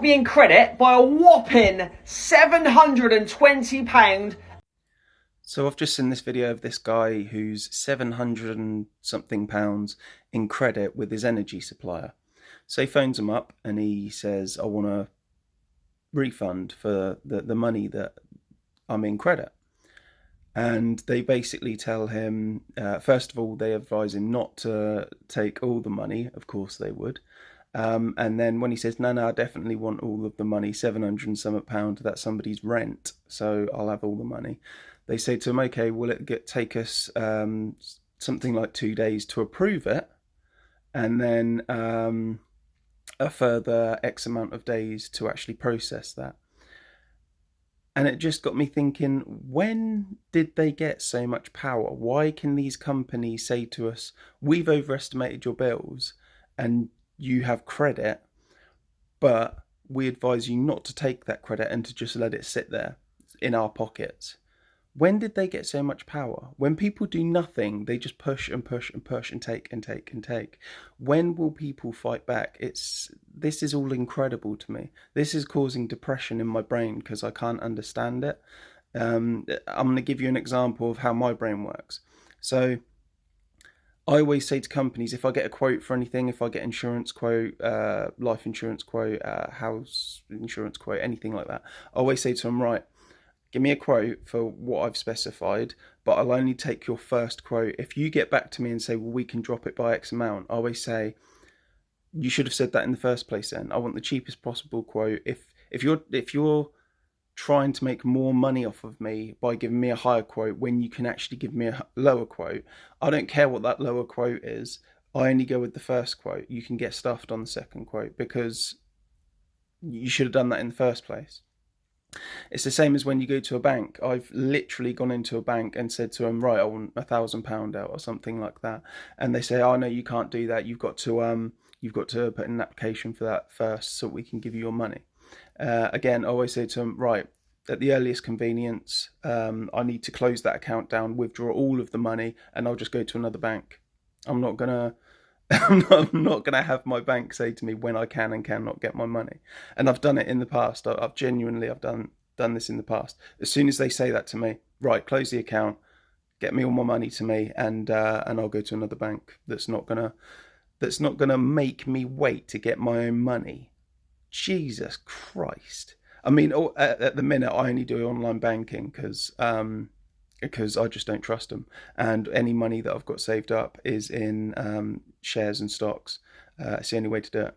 got me in credit by a whopping £720. So I've just seen this video of this guy who's 700 and something pounds in credit with his energy supplier. So he phones him up and he says, I want a refund for the money that I'm in credit. And they basically tell him, first of all, they advise him not to take all the money. Of course they would. And then when he says, no, I definitely want all of the money, 700 and some pound, that's somebody's rent, so I'll have all the money. They say to him, okay, will it take us something like 2 days to approve it? And then a further X amount of days to actually process that. And it just got me thinking, when did they get so much power? Why can these companies say to us, we've overestimated your bills and you have credit, but we advise you not to take that credit and to just let it sit there in our pockets? When did they get so much power? When people do nothing, they just push and push and push and take and take and take. When will people fight back? This is all incredible to me. This is causing depression in my brain because I can't understand it. I'm going to give you an example of how my brain works. So I always say to companies, if I get a quote for anything, if I get insurance quote, life insurance quote, house insurance quote, anything like that, I always say to them, right, give me a quote for what I've specified, but I'll only take your first quote. If you get back to me and say, well, we can drop it by X amount, I always say, you should have said that in the first place then. I want the cheapest possible quote. If you're trying to make more money off of me by giving me a higher quote when you can actually give me a lower quote, I don't care what that lower quote is. I only go with the first quote. You can get stuffed on the second quote because you should have done that in the first place. It's the same as when you go to a bank. I've literally gone into a bank and said to them, right, I want £1,000 out or something like that, and they say, oh no, you can't do that. You've got to put in an application for that first, so we can give you your money. Again, I always say to them, right, at the earliest convenience, I need to close that account down, withdraw all of the money, and I'll just go to another bank. I'm not gonna I'm not going to have my bank say to me when I can and cannot get my money. And I've done it in the past. I've done this in the past. As soon as they say that to me, right, close the account, get me all my money to me, and I'll go to another bank that's not gonna make me wait to get my own money. Jesus Christ. I mean, at the minute, I only do online banking because I just don't trust them. And any money that I've got saved up is in shares and stocks. It's the only way to do it.